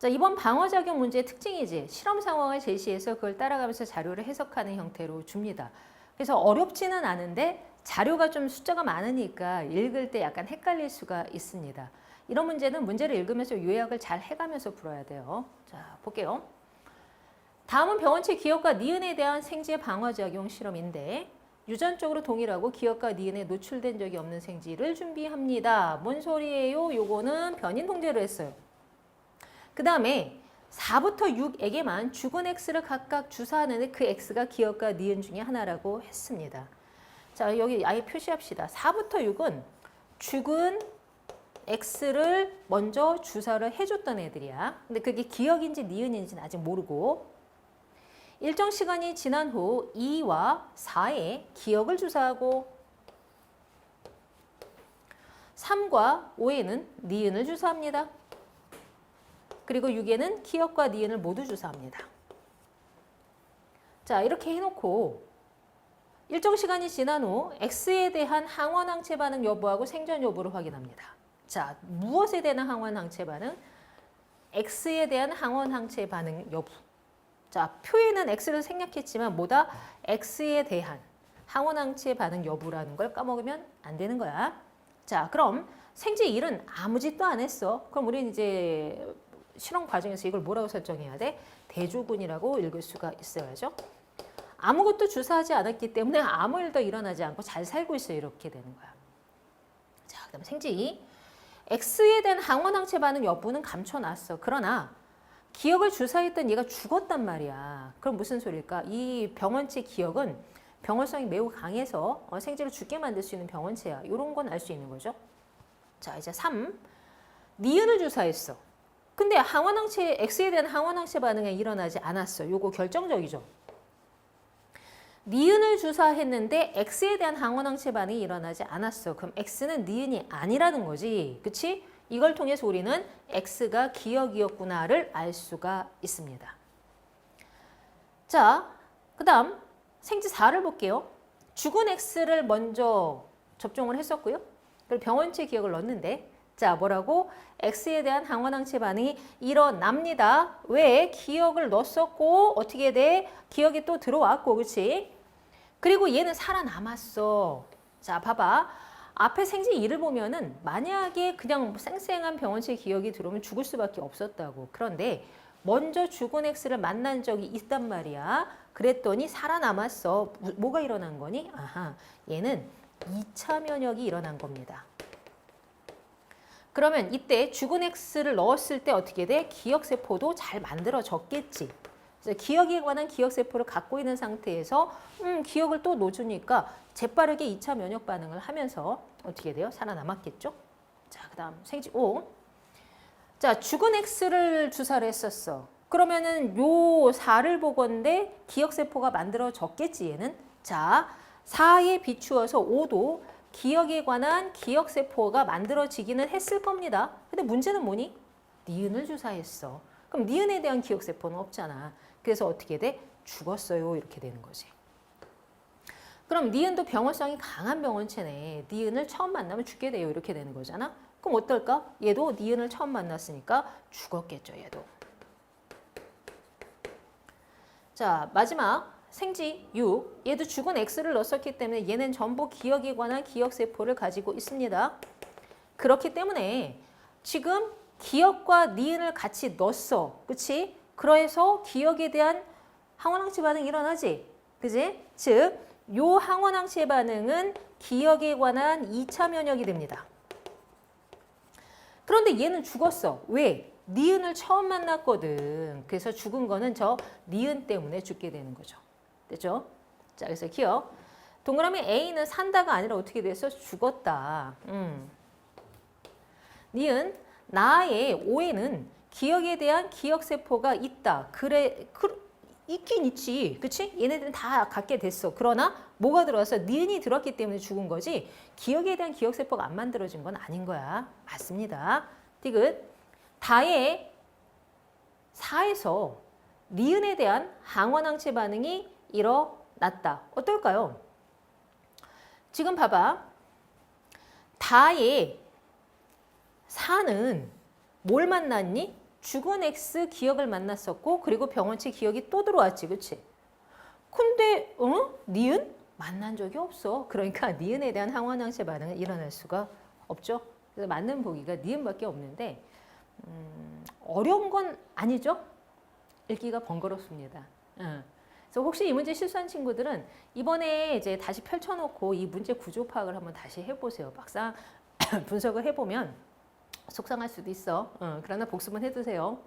자, 이번 방어작용 문제의 특징이지. 실험 상황을 제시해서 그걸 따라가면서 자료를 해석하는 형태로 줍니다. 그래서 어렵지는 않은데 자료가 좀 숫자가 많으니까 읽을 때 약간 헷갈릴 수가 있습니다. 이런 문제는 문제를 읽으면서 요약을 잘 해가면서 풀어야 돼요. 자, 볼게요. 다음은 병원체 기억과 니은에 대한 생지 방어작용 실험인데 유전적으로 동일하고 기억과 니은에 노출된 적이 없는 생지를 준비합니다. 뭔 소리예요? 요거는 변인 통제를 했어요. 그 다음에 4부터 6에게만 죽은 X를 각각 주사하는데 그 X가 기억과 니은 중에 하나라고 했습니다. 자, 여기 아예 표시합시다. 4부터 6은 죽은 X를 먼저 주사를 해줬던 애들이야. 근데 그게 기억인지 니은인지는 아직 모르고 일정 시간이 지난 후 2와 4에 기억을 주사하고 3과 5에는 니은을 주사합니다. 그리고 6에는 기억과 니은을 모두 주사합니다. 자, 이렇게 해놓고 일정 시간이 지난 후 X에 대한 항원항체 반응 여부하고 생존 여부를 확인합니다. 자, 무엇에 대한 항원항체 반응? X에 대한 항원항체 반응 여부. 자, 표에는 X를 생략했지만 뭐다? X에 대한 항원항체 반응 여부라는 걸 까먹으면 안 되는 거야. 자, 그럼 생지 1은 아무 짓도 안 했어. 그럼 우리는 이제 실험 과정에서 이걸 뭐라고 설정해야 돼? 대조군이라고 읽을 수가 있어야죠. 아무것도 주사하지 않았기 때문에 아무 일도 일어나지 않고 잘 살고 있어요. 이렇게 되는 거야. 자, 그 다음에 생지 X에 대한 항원항체 반응 여부는 감춰놨어. 그러나 기억을 주사했던 얘가 죽었단 말이야. 그럼 무슨 소리일까? 이 병원체 기억은 병원성이 매우 강해서 생지를 죽게 만들 수 있는 병원체야. 이런 건 알 수 있는 거죠. 자, 이제 3. 니은을 주사했어. 근데 항원항체, X에 대한 항원항체 반응이 일어나지 않았어. 요거 결정적이죠. 니은을 주사했는데 X에 대한 항원항체 반응이 일어나지 않았어. 그럼 X는 니은이 아니라는 거지. 그치? 이걸 통해서 우리는 X가 기억이었구나를 알 수가 있습니다. 자, 그 다음 생지 4를 볼게요. 죽은 X를 먼저 접종을 했었고요. 그리고 병원체 기억을 넣었는데 자, 뭐라고? X에 대한 항원항체 반응이 일어납니다. 왜? 기억을 넣었었고 어떻게 돼? 기억이 또 들어왔고, 그렇지? 그리고 얘는 살아남았어. 자, 봐봐. 앞에 생지 2를 보면은 만약에 그냥 쌩쌩한 병원체 기억이 들어오면 죽을 수밖에 없었다고. 그런데 먼저 죽은 X를 만난 적이 있단 말이야. 그랬더니 살아남았어. 뭐가 일어난 거니? 아하, 얘는 2차 면역이 일어난 겁니다. 그러면 이때 죽은 X를 넣었을 때 어떻게 돼? 기억세포도 잘 만들어졌겠지. 기억에 관한 기억세포를 갖고 있는 상태에서 기억을 또 넣어주니까 재빠르게 2차 면역 반응을 하면서 어떻게 돼요? 살아남았겠죠? 자, 그 다음 생지 5. 자, 죽은 X를 주사를 했었어. 그러면은 요 4를 보건데 기억세포가 만들어졌겠지, 얘는. 자, 4에 비추어서 5도 기억에 관한 기억세포가 만들어지기는 했을 겁니다. 근데 문제는 뭐니? 니은을 주사했어. 그럼 니은에 대한 기억세포는 없잖아. 그래서 어떻게 돼? 죽었어요. 이렇게 되는 거지. 그럼 니은도 병원성이 강한 병원체네. 니은을 처음 만나면 죽게 돼요. 이렇게 되는 거잖아. 그럼 어떨까? 얘도 니은을 처음 만났으니까 죽었겠죠. 얘도. 자, 마지막 생지 6. 얘도 죽은 X를 넣었기 때문에 얘는 전부 기억에 관한 기억세포를 가지고 있습니다. 그렇기 때문에 지금 기억과 니은을 같이 넣었어. 그치? 그래서 기억에 대한 항원항체 반응이 일어나지. 그지? 즉, 요 항원항체 반응은 기억에 관한 2차 면역이 됩니다. 그런데 얘는 죽었어. 왜? 니은을 처음 만났거든. 그래서 죽은 거는 저 니은 때문에 죽게 되는 거죠. 됐죠? 자, 그래서 기억. 동그라미 A는 산다가 아니라 어떻게 됐어? 죽었다. 니은 나의 오에는 기억에 대한 기억세포가 있다. 그래, 있긴 있지. 그치? 얘네들은 다 갖게 됐어. 그러나 뭐가 들어와서 니은이 들었기 때문에 죽은 거지 기억에 대한 기억세포가 안 만들어진 건 아닌 거야. 맞습니다. 디귿. 다의 4에서 니은에 대한 항원항체 반응이 일어났다. 어떨까요? 지금 봐봐. 다의 4는 뭘 만났니? 죽은 X 기억을 만났었고 그리고 병원치 기억이 또 들어왔지, 그치? 근데 니은 만난 적이 없어. 그러니까 니은에 대한 항원항체 반응은 일어날 수가 없죠. 그래서 맞는 보기가 니은밖에 없는데 어려운 건 아니죠. 읽기가 번거롭습니다. 그래서 혹시 이 문제 실수한 친구들은 이번에 이제 다시 펼쳐놓고 이 문제 구조 파악을 한번 다시 해보세요. 막상 분석을 해보면 속상할 수도 있어. 그러나 복습은 해두세요.